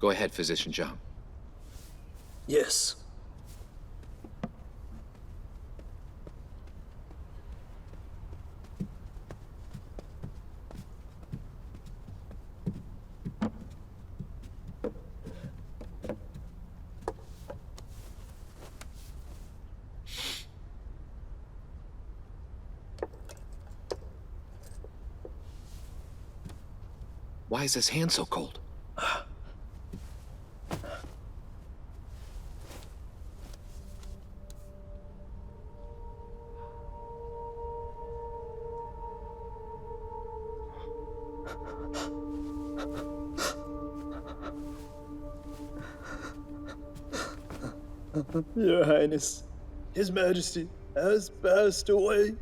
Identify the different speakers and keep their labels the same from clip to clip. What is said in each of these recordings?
Speaker 1: Go ahead, Physician Zhang.
Speaker 2: Yes.
Speaker 1: Why is his hand so cold?
Speaker 2: Your Highness, His Majesty has passed away.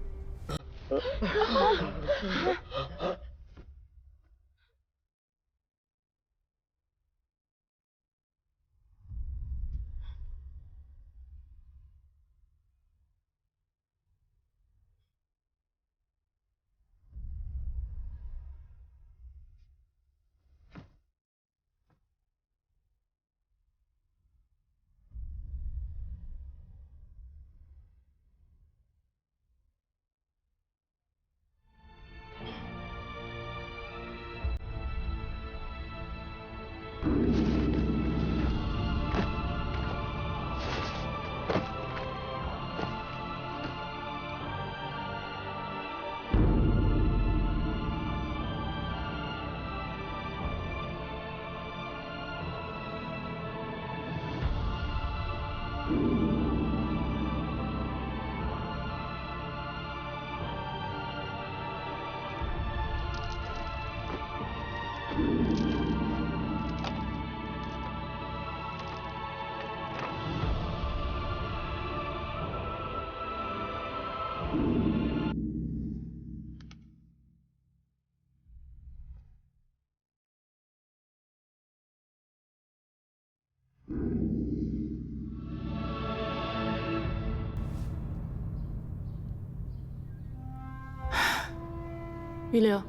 Speaker 3: Liuli,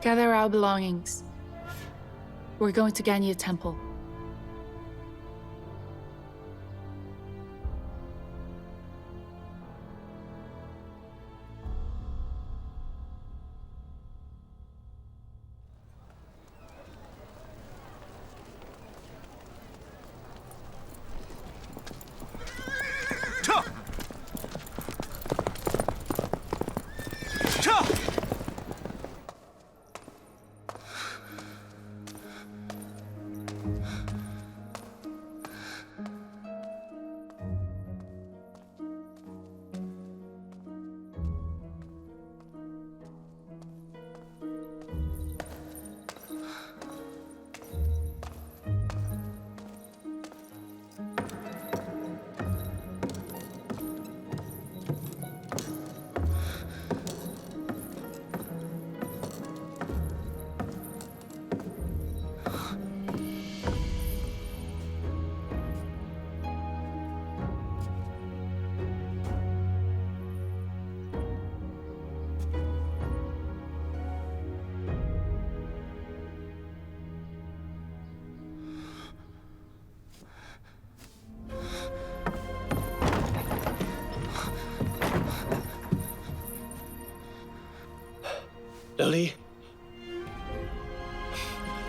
Speaker 3: gather our belongings. We're going to Ganya Temple.
Speaker 2: Liuli?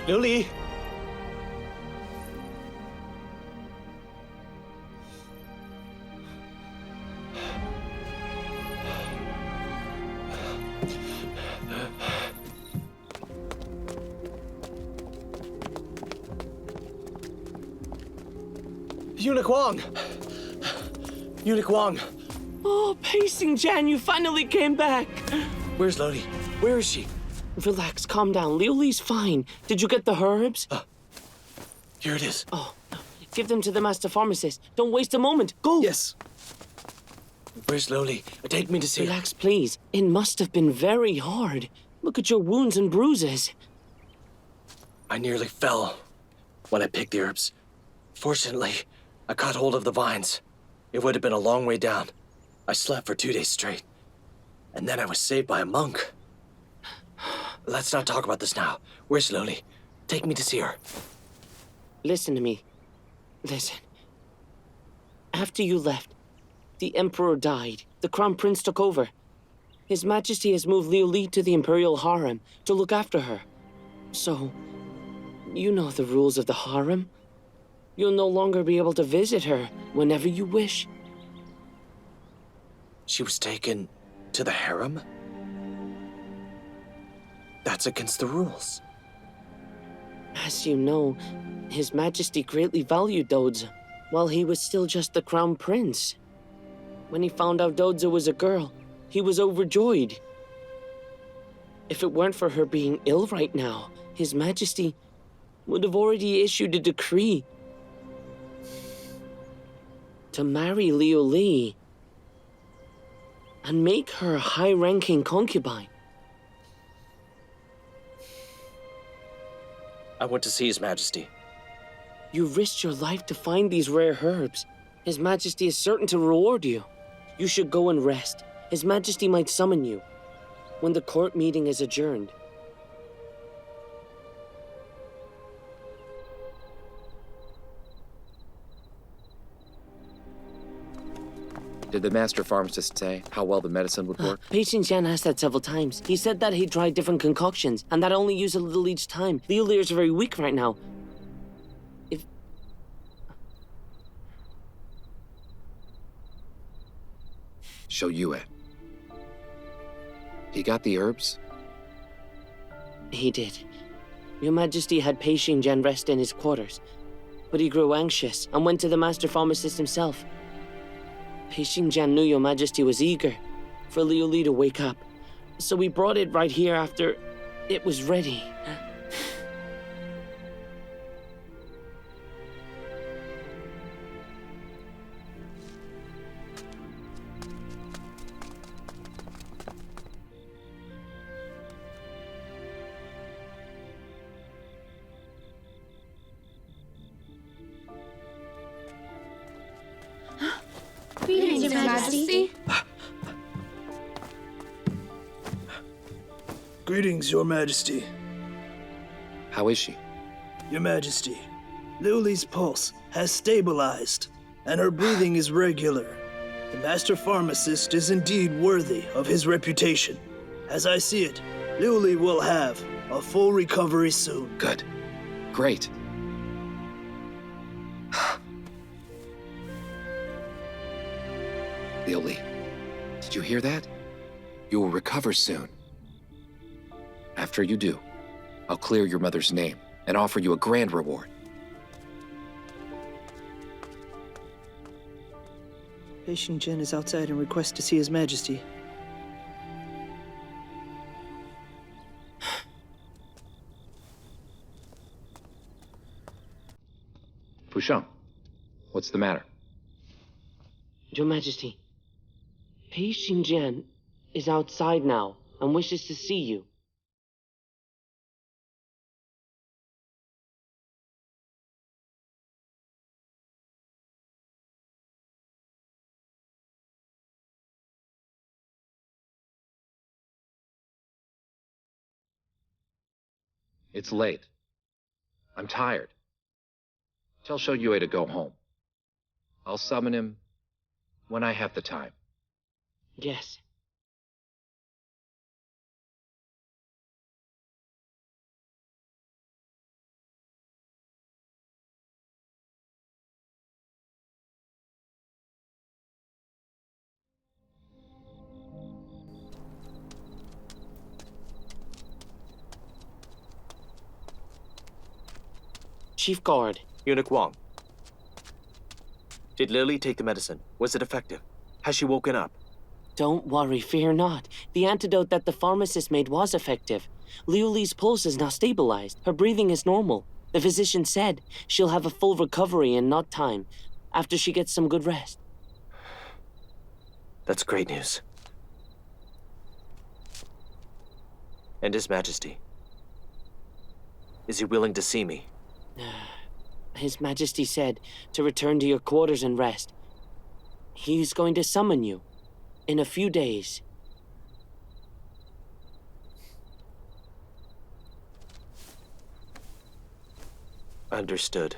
Speaker 2: Liuli? Eunuch Wang! Eunuch Wang!
Speaker 4: Oh, Pei Xingjian, you finally came back!
Speaker 2: Where's Liuli? Where is she?
Speaker 4: Relax, calm down. Liuli's fine. Did you get the herbs?
Speaker 2: Here it is.
Speaker 4: Oh, give them to the master pharmacist. Don't waste a moment. Go!
Speaker 2: Yes. Where's Liuli? Take me to see her.
Speaker 4: Relax, please. It must have been very hard. Look at your wounds and bruises.
Speaker 2: I nearly fell when I picked the herbs. Fortunately, I caught hold of the vines. It would have been a long way down. I slept for 2 days straight. And then I was saved by a monk. Let's not talk about this now. Where's Liuli? Take me to see her.
Speaker 4: Listen to me. Listen. After you left, the Emperor died. The Crown Prince took over. His Majesty has moved Liuli to the Imperial Harem to look after her. So, you know the rules of the harem. You'll no longer be able to visit her whenever you wish.
Speaker 2: She was taken to the harem? That's against the rules.
Speaker 4: As you know, His Majesty greatly valued Doza while he was still just the Crown Prince. When he found out Doza was a girl, he was overjoyed. If it weren't for her being ill right now, His Majesty would have already issued a decree to marry Liuli and make her a high-ranking concubine.
Speaker 2: I went to see His Majesty.
Speaker 4: You risked your life to find these rare herbs. His Majesty is certain to reward you. You should go and rest. His Majesty might summon you when the court meeting is adjourned.
Speaker 1: Did the master pharmacist say how well the medicine would work?
Speaker 4: Pei Xingjian asked that several times. He said that he'd tried different concoctions, and that only use a little each time. The ears are very weak right now.
Speaker 1: Show Yue. He got the herbs?
Speaker 4: He did. Your Majesty had Pei Xingjian rest in his quarters, but he grew anxious and went to the master pharmacist himself. Pei Xingjian knew Your Majesty was eager for Liuli to wake up, so we brought it right here after it was ready.
Speaker 5: Greetings, Your Majesty.
Speaker 6: Greetings, Your Majesty.
Speaker 1: How is she?
Speaker 6: Your Majesty, Liuli's pulse has stabilized, and her breathing is regular. The Master Pharmacist is indeed worthy of his reputation. As I see it, Liuli will have a full recovery soon.
Speaker 1: Good. Great. Liuli, did you hear that? You will recover soon. After you do, I'll clear your mother's name and offer you a grand reward.
Speaker 6: Pei Xingjian is outside and requests to see His Majesty.
Speaker 1: Fusheng, what's the matter?
Speaker 4: Your Majesty, Pei Xingjian is outside now and wishes to see you.
Speaker 1: It's late. I'm tired. Tell Shou Yue to go home. I'll summon him when I have the time.
Speaker 4: Yes. Chief Guard.
Speaker 2: Eunuch Wang. Did Lily take the medicine? Was it effective? Has she woken up?
Speaker 4: Don't worry, fear not. The antidote that the pharmacist made was effective. Liuli's pulse is now stabilized. Her breathing is normal. The physician said she'll have a full recovery in no time, after she gets some good rest.
Speaker 2: That's great news. And His Majesty? Is he willing to see me?
Speaker 4: His Majesty said to return to your quarters and rest. He's going to summon you in a few days.
Speaker 2: Understood.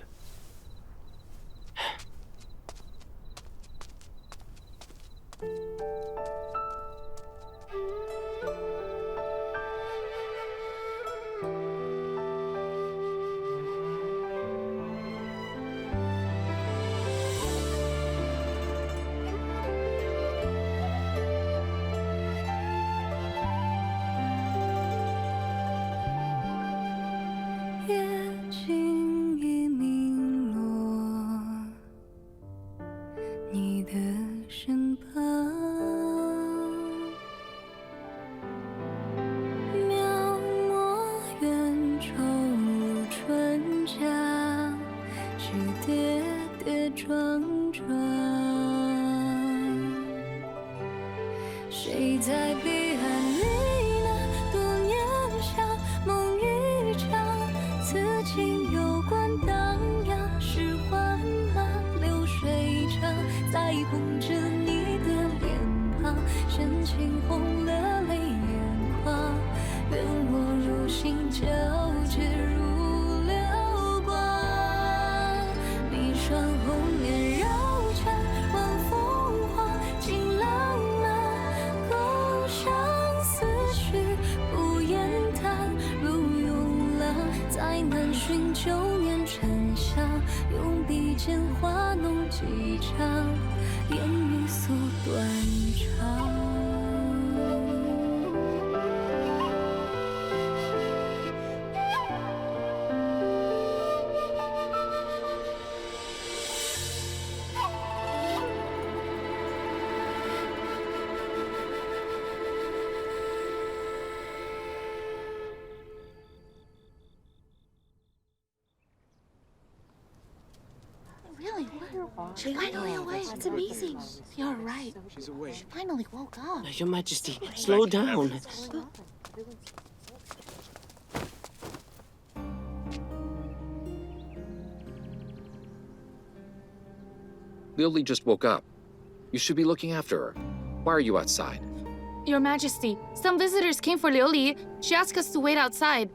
Speaker 5: She finally awake. It's amazing. You're right.
Speaker 7: She's awake.
Speaker 5: She finally woke up.
Speaker 4: Your Majesty, slow down.
Speaker 1: Liuli just woke up. You should be looking after her. Why are you outside?
Speaker 3: Your Majesty, some visitors came for Liuli. She asked us to wait outside.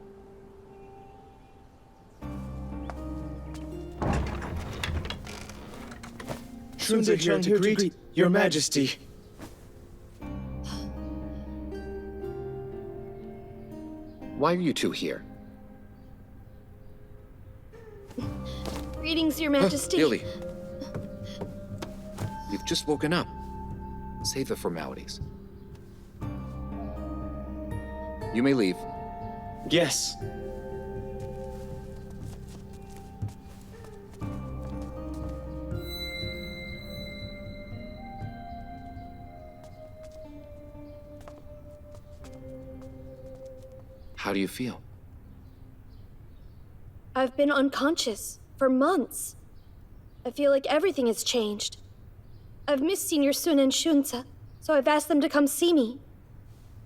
Speaker 7: Shun's here to greet Your Majesty.
Speaker 1: Why are you two here?
Speaker 5: Greetings, Your Majesty.
Speaker 1: Liuli. You've just woken up. Save the formalities. You may leave.
Speaker 7: Yes.
Speaker 1: How do you feel?
Speaker 5: I've been unconscious for months. I feel like everything has changed. I've missed Senior Sun and Shunza, so I've asked them to come see me.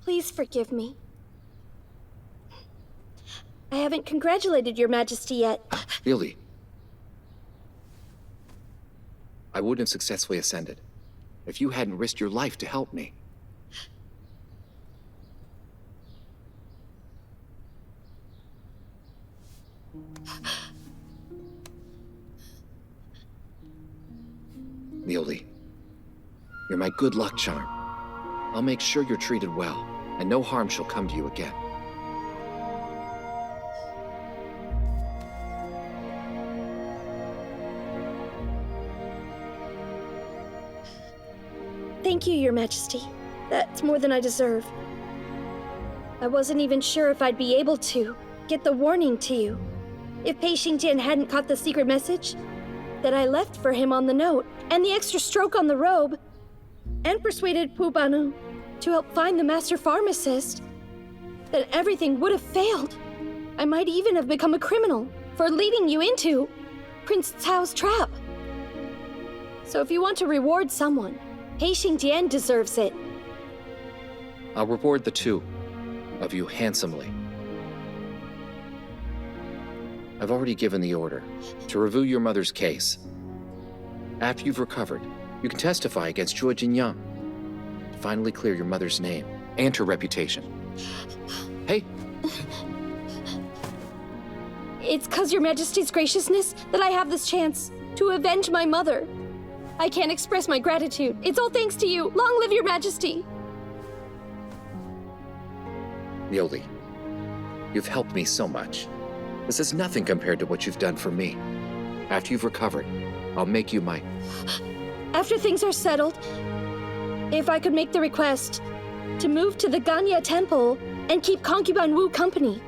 Speaker 5: Please forgive me. I haven't congratulated Your Majesty yet.
Speaker 1: Liuli. I wouldn't have successfully ascended if you hadn't risked your life to help me. Liuli, you're my good luck charm. I'll make sure you're treated well, and no harm shall come to you again.
Speaker 5: Thank you, Your Majesty. That's more than I deserve. I wasn't even sure if I'd be able to get the warning to you. If Pei Xingjian hadn't caught the secret message that I left for him on the note, and the extra stroke on the robe, and persuaded Pu Banu to help find the master pharmacist, then everything would have failed. I might even have become a criminal for leading you into Prince Cao's trap. So if you want to reward someone, Pei Xingjian deserves it.
Speaker 1: I'll reward the two of you handsomely. I've already given the order to review your mother's case. After you've recovered, you can testify against Zhuo Jinniang to finally clear your mother's name and her reputation. Hey!
Speaker 5: It's 'cause Your Majesty's graciousness that I have this chance to avenge my mother. I can't express my gratitude. It's all thanks to you. Long live Your Majesty.
Speaker 1: Liuli, you've helped me so much. This is nothing compared to what you've done for me. After you've recovered, I'll make you my...
Speaker 5: After things are settled, if I could make the request to move to the Ganya Temple and keep concubine Wu company.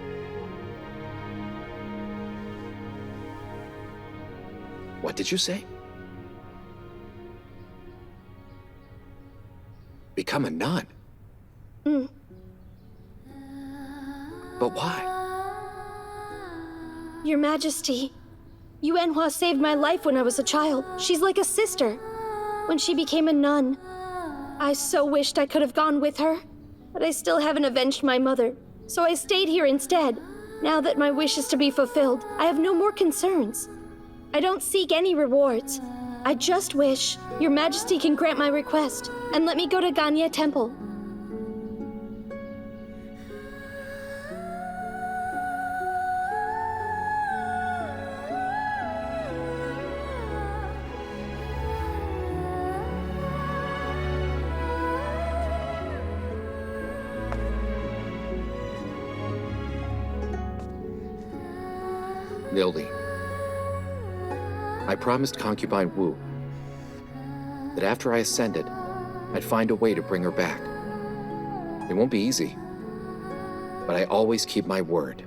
Speaker 1: What did you say? Become a nun? But why?
Speaker 5: Your Majesty, Yuanhua saved my life when I was a child. She's like a sister. When she became a nun, I so wished I could have gone with her, but I still haven't avenged my mother, so I stayed here instead. Now that my wish is to be fulfilled, I have no more concerns. I don't seek any rewards. I just wish Your Majesty can grant my request and let me go to Ganya Temple.
Speaker 1: Liuli, I promised concubine Wu that after I ascended, I'd find a way to bring her back. It won't be easy, but I always keep my word.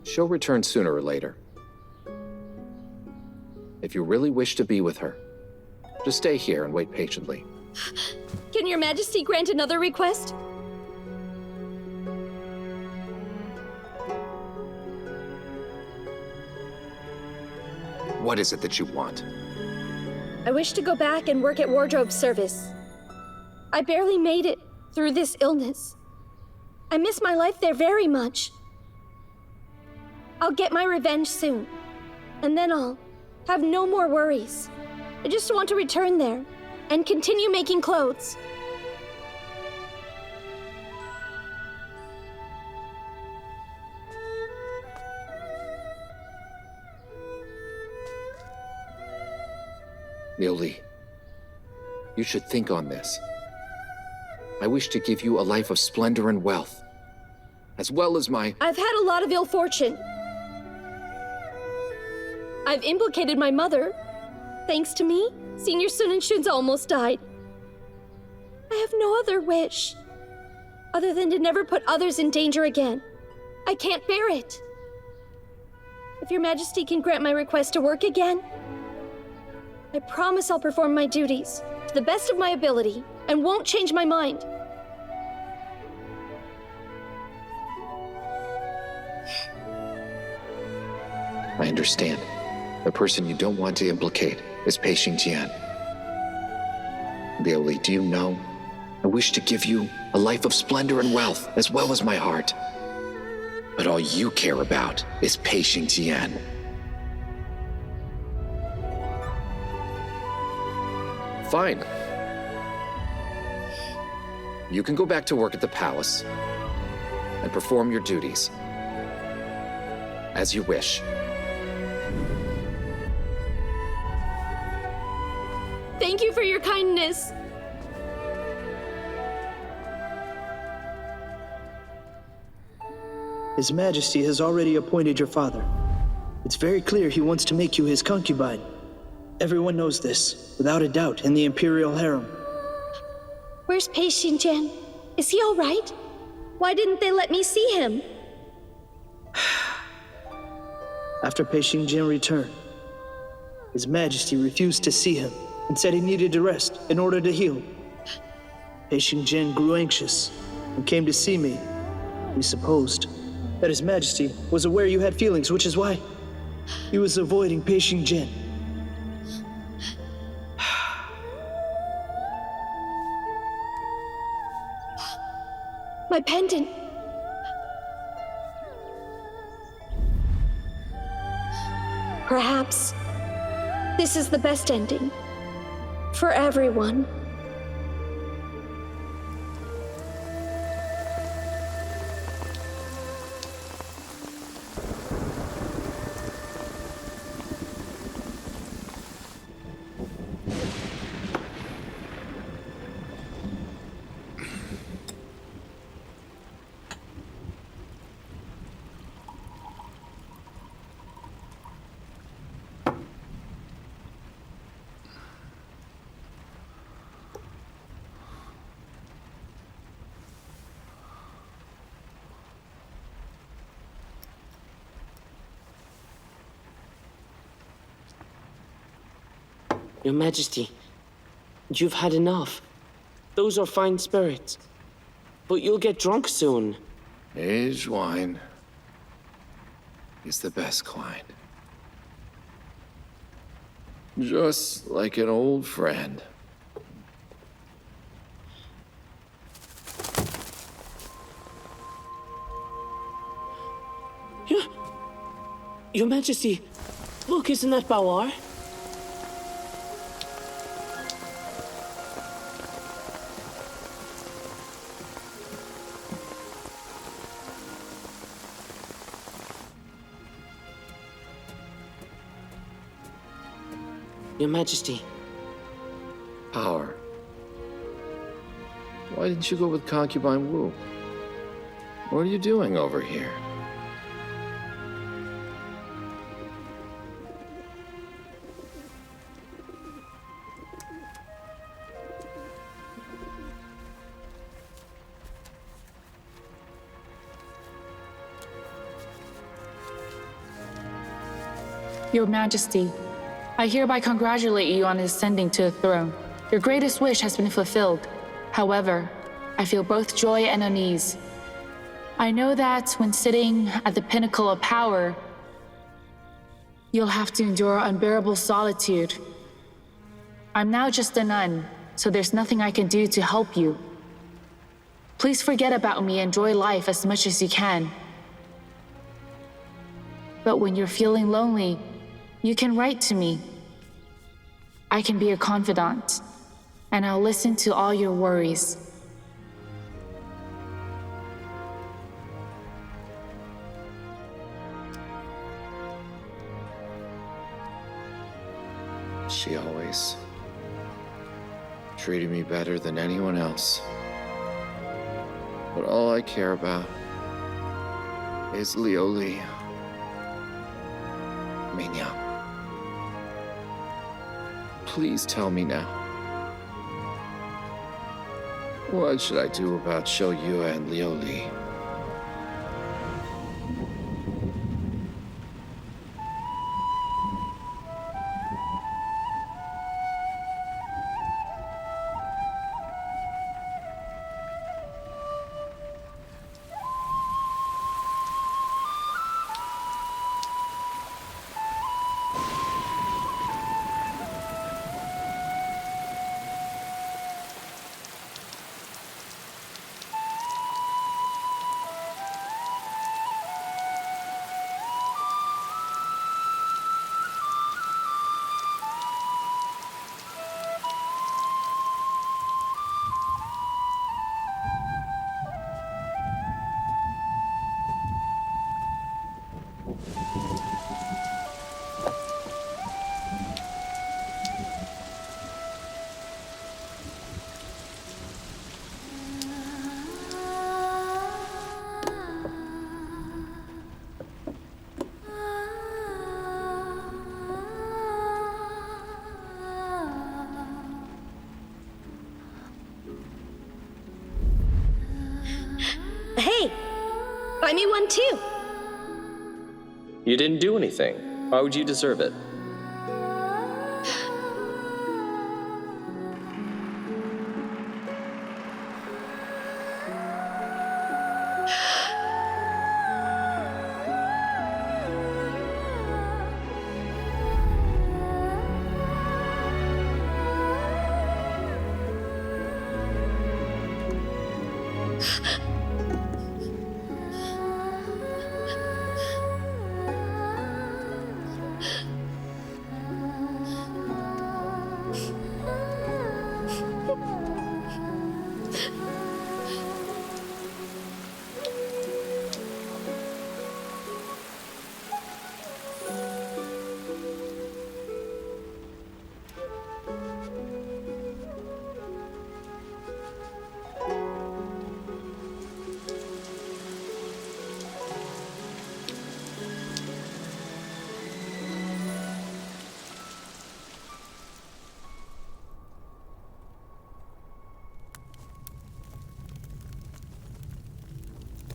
Speaker 1: She'll return sooner or later. If you really wish to be with her, just stay here and wait patiently.
Speaker 5: Can Your Majesty grant another request?
Speaker 1: What is it that you want?
Speaker 5: I wish to go back and work at wardrobe service. I barely made it through this illness. I miss my life there very much. I'll get my revenge soon, and then I'll have no more worries. I just want to return there and continue making clothes.
Speaker 1: Liuli, you should think on this. I wish to give you a life of splendor and wealth, as well as my...
Speaker 5: I've had a lot of ill fortune. I've implicated my mother. Thanks to me, Senior Sun and Shunza almost died. I have no other wish, other than to never put others in danger again. I can't bear it. If Your Majesty can grant my request to work again, I promise I'll perform my duties to the best of my ability and won't change my mind.
Speaker 1: I understand. The person you don't want to implicate is Pei Xingjian. Liuli, do you know? I wish to give you a life of splendor and wealth, as well as my heart. But all you care about is Pei Xingjian. Fine. You can go back to work at the palace and perform your duties as you wish.
Speaker 5: Thank you for your kindness.
Speaker 6: His Majesty has already appointed your father. It's very clear he wants to make you his concubine. Everyone knows this, without a doubt, in the Imperial harem.
Speaker 5: Where's Pei Xingjian? Is he all right? Why didn't they let me see him?
Speaker 6: After Pei Xingjian returned, His Majesty refused to see him and said he needed to rest in order to heal. Pei Xingjian grew anxious and came to see me. We supposed that His Majesty was aware you had feelings, which is why he was avoiding Pei Xingjian.
Speaker 5: My pendant. Perhaps this is the best ending for everyone.
Speaker 4: Your Majesty, you've had enough. Those are fine spirits. But you'll get drunk soon.
Speaker 1: Aged wine is the best kind. Just like an old friend.
Speaker 4: Your Majesty, look, isn't that Bawar? Your Majesty.
Speaker 1: Power. Why didn't you go with concubine Wu? What are you doing over here?
Speaker 3: Your Majesty, I hereby congratulate you on ascending to the throne. Your greatest wish has been fulfilled. However, I feel both joy and unease. I know that when sitting at the pinnacle of power, you'll have to endure unbearable solitude. I'm now just a nun, so there's nothing I can do to help you. Please forget about me and enjoy life as much as you can. But when you're feeling lonely, you can write to me. I can be your confidant, and I'll listen to all your worries.
Speaker 1: She always treated me better than anyone else. But all I care about is Liuli. Mingjun. Please tell me now. What should I do about Shou Yue and Liuli?
Speaker 5: Hey, buy me one too.
Speaker 2: You didn't do anything. Why would you deserve it?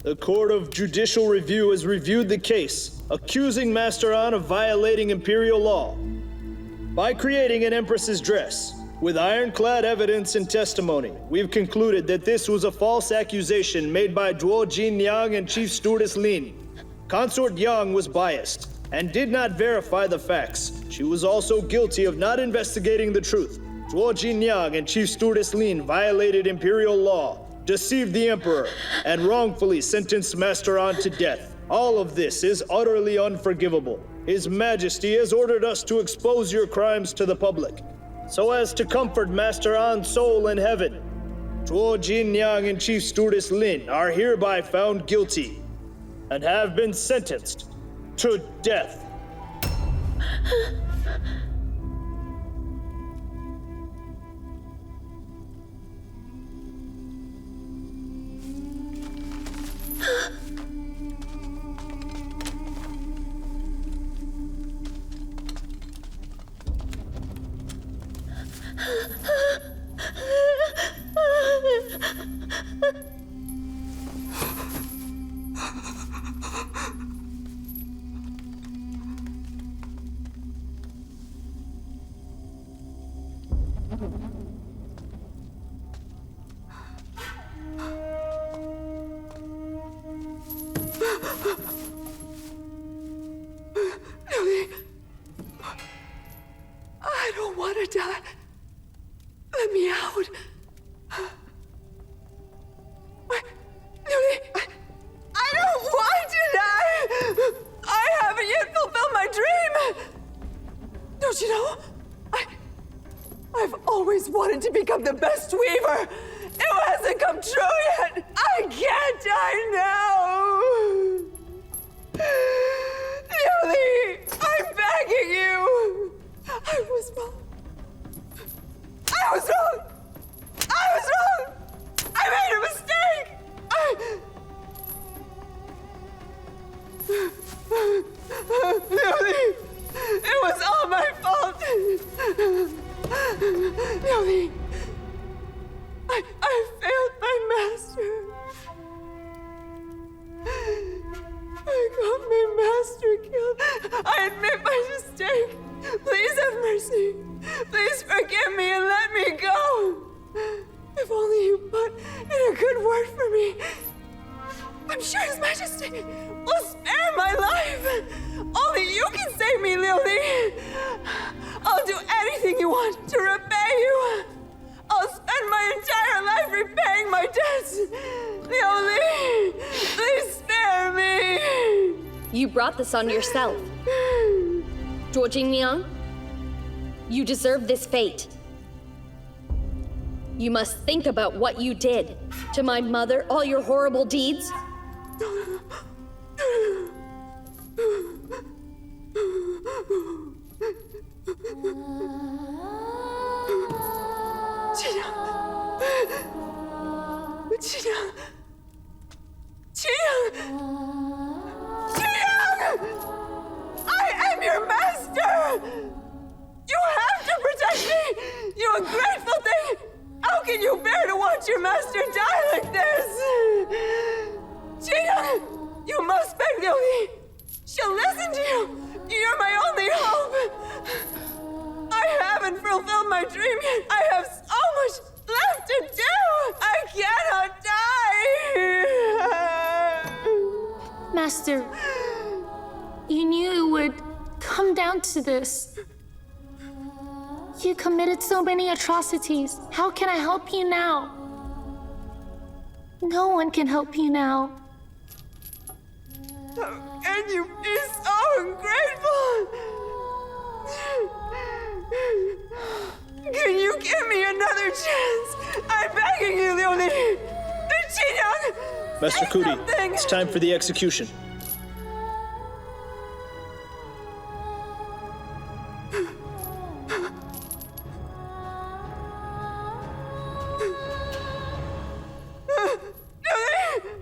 Speaker 6: The Court of Judicial Review has reviewed the case, accusing Master An of violating imperial law. By creating an empress's dress, with ironclad evidence and testimony, we've concluded that this was a false accusation made by Zhuo Jinniang and Chief Stewardess Lin. Consort Yang was biased and did not verify the facts. She was also guilty of not investigating the truth. Zhuo Jinniang and Chief Stewardess Lin violated imperial law, deceived the emperor, and wrongfully sentenced Master An to death. All of this is utterly unforgivable. His Majesty has ordered us to expose your crimes to the public, so as to comfort Master An's soul in heaven. Zhuo Jinniang and Chief Stewardess Lin are hereby found guilty and have been sentenced to death.
Speaker 8: Liuli, I don't want to die. Let me out. Liuli, I don't want to die. I haven't yet fulfilled my dream. Don't you know? I've always wanted to become the best weaver. It hasn't come true yet. I can't die now. Liuli, I'm begging you. I was wrong. I was wrong. I was wrong. I made a mistake. Liuli, it was all my fault. Liuli, I failed my master. I got my master killed. I admit my mistake. Please have mercy. Please forgive me and let me go. If only you put in a good word for me, I'm sure His Majesty will spare my life. Only you can save me, Liuli. I'll do anything you want to repay you. I'll spend my entire life repaying my debts. Liuli, please spare me.
Speaker 5: You brought this on yourself. Zhuo Jinniang, you deserve this fate. You must think about what you did to my mother, all your horrible deeds. I am your master! You have to protect me! You ungrateful thing! How can you bear to watch your master die like this? Jinniang, you must beg Liuli. She'll listen to you. You're my only hope. I haven't fulfilled my dream yet. I have so much left to do. I cannot die.
Speaker 3: Master, you knew it would come down to this. You committed so many atrocities. How can I help you now? No one can help you now.
Speaker 8: How can you be so ungrateful? Can you give me another chance? I'm begging you, Liuli. Jinniang,
Speaker 6: Master
Speaker 8: say
Speaker 6: Coulee,
Speaker 8: something.
Speaker 6: it's time for the execution.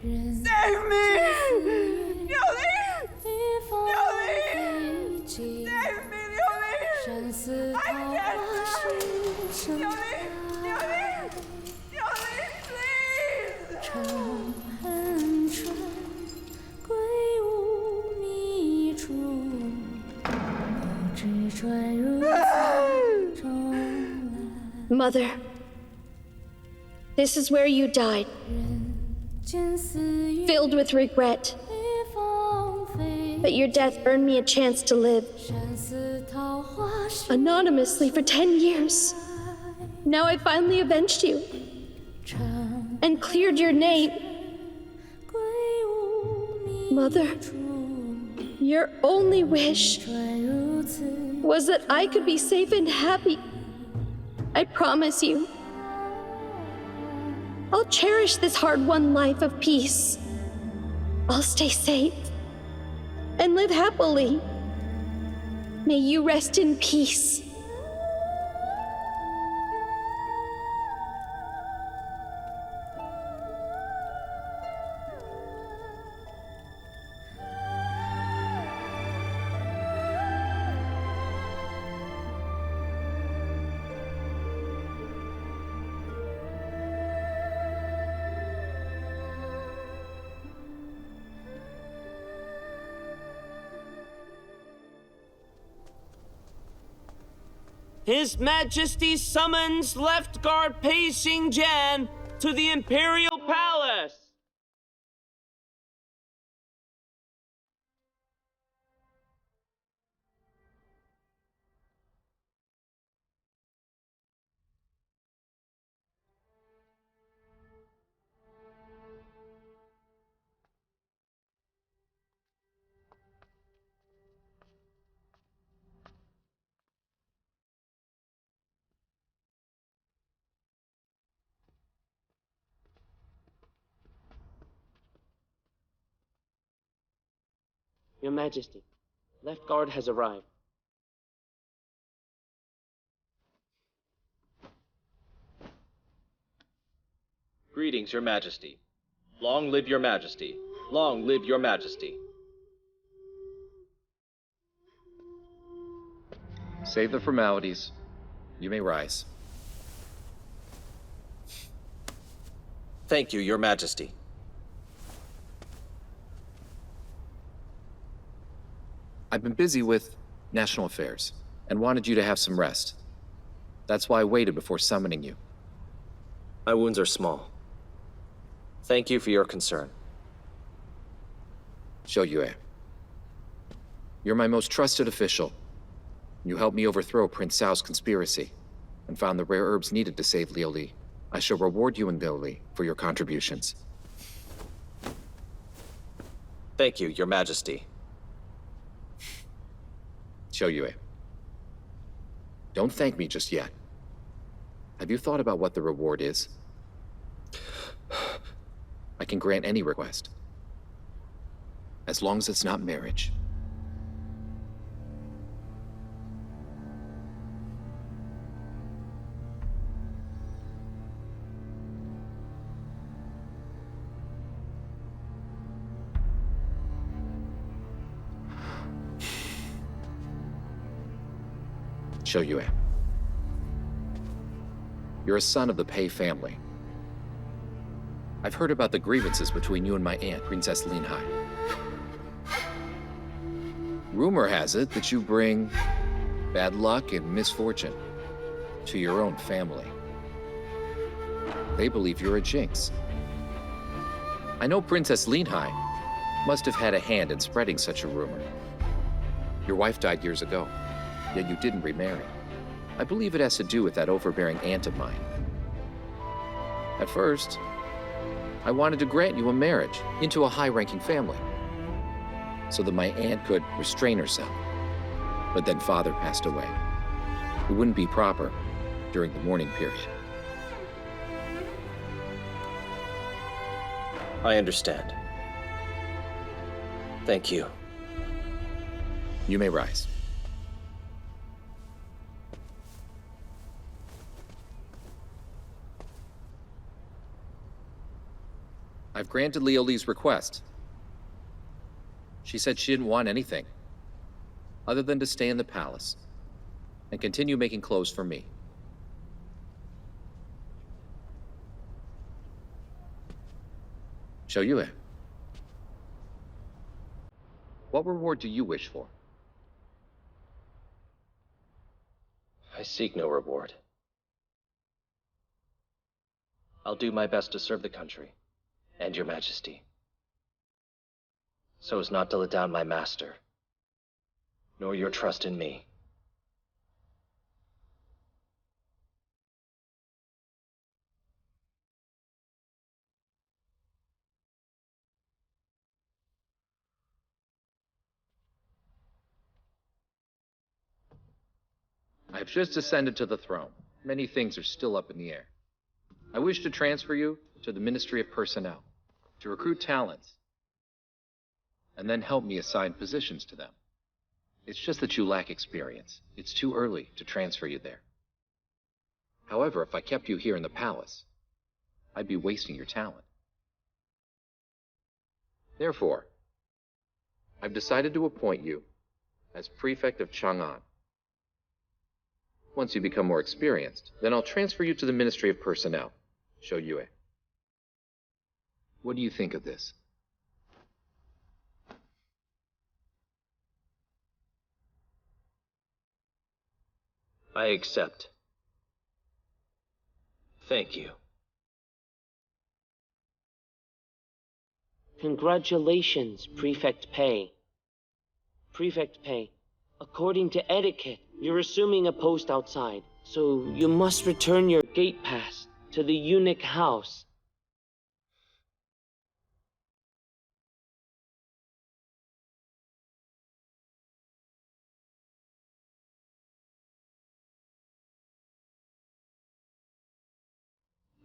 Speaker 8: Save me! Liuli! Liuli! Save me, Liuli! I can't die! Liuli! Liuli! Liuli, please!
Speaker 9: 长恨春，归无觅处，不知转入此。
Speaker 5: Mother, this is where you died, filled with regret. But your death earned me a chance to live anonymously for 10 years. Now I finally avenged you and cleared your name. Mother, your only wish was that I could be safe and happy. I promise you, I'll cherish this hard-won life of peace. I'll stay safe and live happily. May you rest in peace.
Speaker 4: His Majesty summons Left Guard Pei Xingjian to the Imperial Palace! Your Majesty, Left Guard has arrived.
Speaker 10: Greetings, Your Majesty. Long live Your Majesty. Long live Your Majesty.
Speaker 1: Save the formalities. You may rise.
Speaker 2: Thank you, Your Majesty.
Speaker 1: I've been busy with national affairs and wanted you to have some rest. That's why I waited before summoning you.
Speaker 2: My wounds are small. Thank you for your concern.
Speaker 1: Zhou Yue. You're my most trusted official. You helped me overthrow Prince Cao's conspiracy and found the rare herbs needed to save Liuli. I shall reward you and Liuli for your contributions.
Speaker 2: Thank you, Your Majesty.
Speaker 1: Zhou Yue. Don't thank me just yet. Have you thought about what the reward is? I can grant any request, as long as it's not marriage. Zhou Yue. You're a son of the Pei family. I've heard about the grievances between you and my aunt, Princess Lin Hai. Rumor has it that you bring bad luck and misfortune to your own family. They believe you're a jinx. I know Princess Lin Hai must have had a hand in spreading such a rumor. Your wife died years ago, yet you didn't remarry. I believe it has to do with that overbearing aunt of mine. At first, I wanted to grant you a marriage into a high-ranking family, so that my aunt could restrain herself. But then father passed away. It wouldn't be proper during the mourning period.
Speaker 2: I understand. Thank you.
Speaker 1: You may rise. I've granted Liuli's request. She said she didn't want anything other than to stay in the palace and continue making clothes for me. Zhou Yue, what reward do you wish for?
Speaker 2: I seek no reward. I'll do my best to serve the country and your majesty, so as not to let down my master, nor your trust in me.
Speaker 1: I have just ascended to the throne. Many things are still up in the air. I wish to transfer you to the Ministry of Personnel, to recruit talents, and then help me assign positions to them. It's just that you lack experience. It's too early to transfer you there. However, if I kept you here in the palace, I'd be wasting your talent. Therefore, I've decided to appoint you as Prefect of Chang'an. Once you become more experienced, then I'll transfer you to the Ministry of Personnel, Shou Yue. What do you think of this?
Speaker 2: I accept. Thank you.
Speaker 4: Congratulations, Prefect Pei. Prefect Pei, according to etiquette, you're assuming a post outside, so you must return your gate pass to the eunuch house.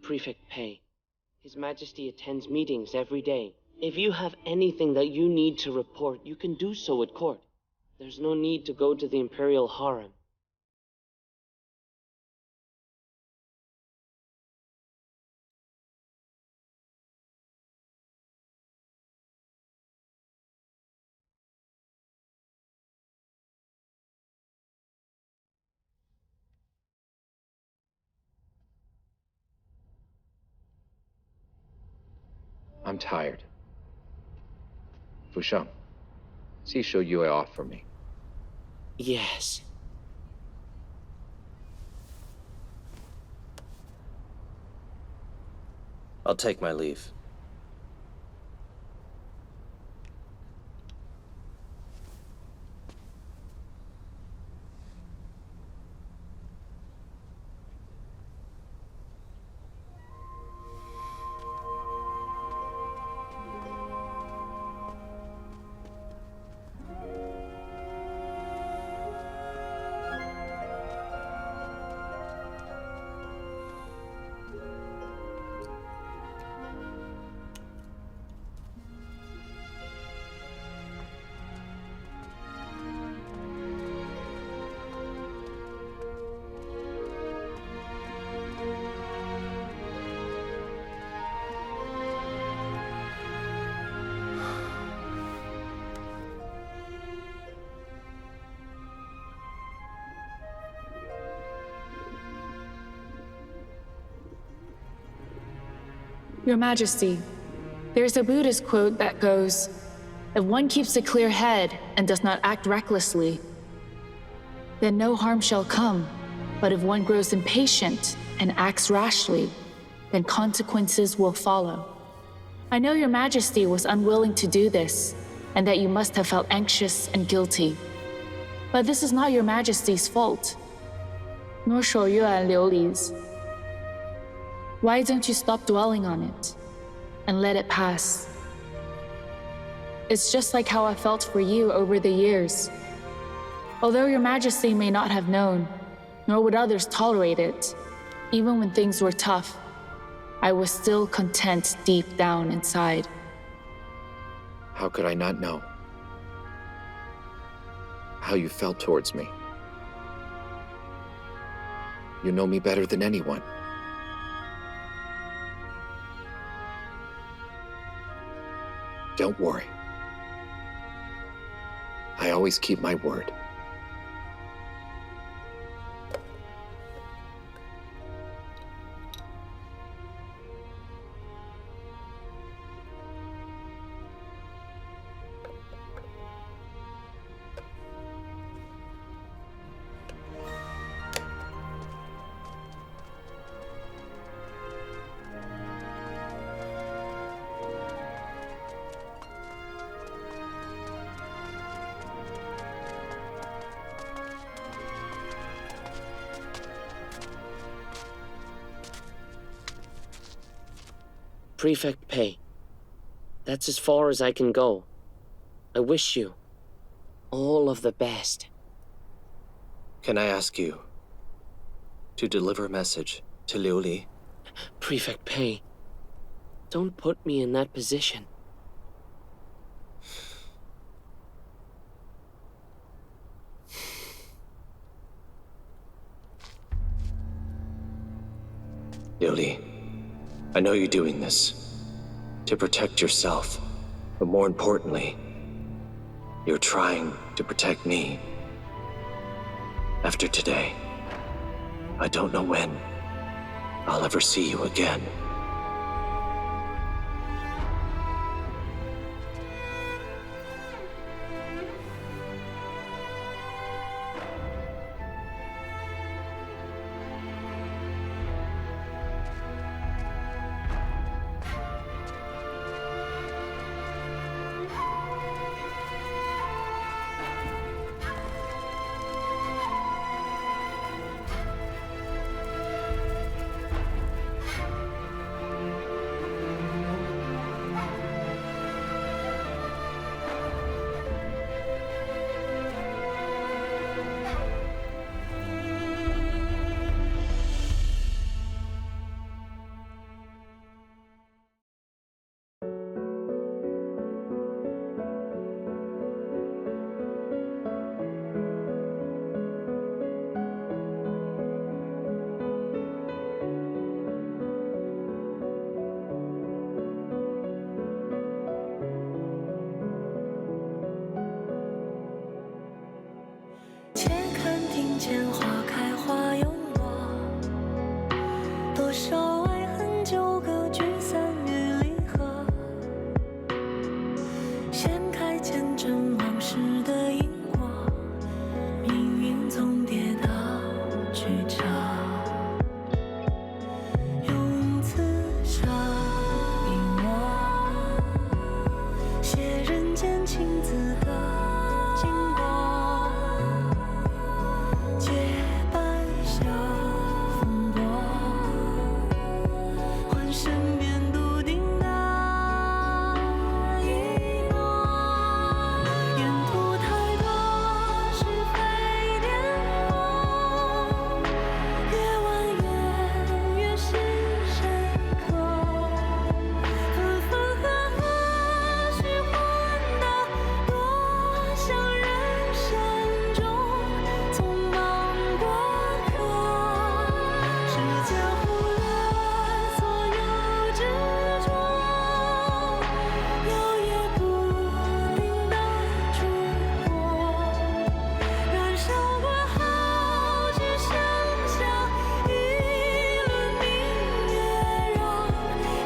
Speaker 4: Prefect Pei, His Majesty attends meetings every day. If you have anything that you need to report, you can do so at court. There's no need to go to the Imperial Harem.
Speaker 1: I'm tired. Fusheng, see Shou Yue off for me.
Speaker 4: Yes.
Speaker 2: I'll take my leave.
Speaker 3: Your Majesty, there's a Buddhist quote that goes, "If one keeps a clear head and does not act recklessly, then no harm shall come. But if one grows impatient and acts rashly, then consequences will follow." I know Your Majesty was unwilling to do this, and that you must have felt anxious and guilty. But this is not Your Majesty's fault, nor Shou Yue and Liu Li's. Why don't you stop dwelling on it and let it pass? It's just like how I felt for you over the years. Although Your Majesty may not have known, nor would others tolerate it, even when things were tough, I was still content deep down inside.
Speaker 1: How could I not know how you felt towards me? You know me better than anyone. Don't worry. I always keep my word.
Speaker 4: Prefect Pei, that's as far as I can go. I wish you all of the best.
Speaker 2: Can I ask you to deliver a message to Liuli?
Speaker 4: Prefect Pei, don't put me in that position.
Speaker 2: Liuli, I know you're doing this to protect yourself, but more importantly, you're trying to protect me. After today, I don't know when I'll ever see you again.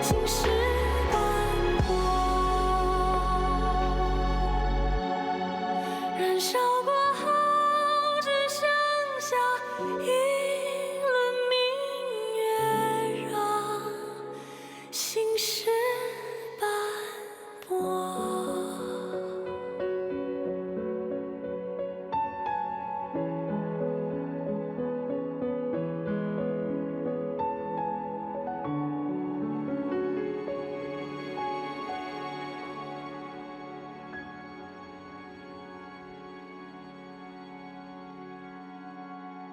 Speaker 9: 心事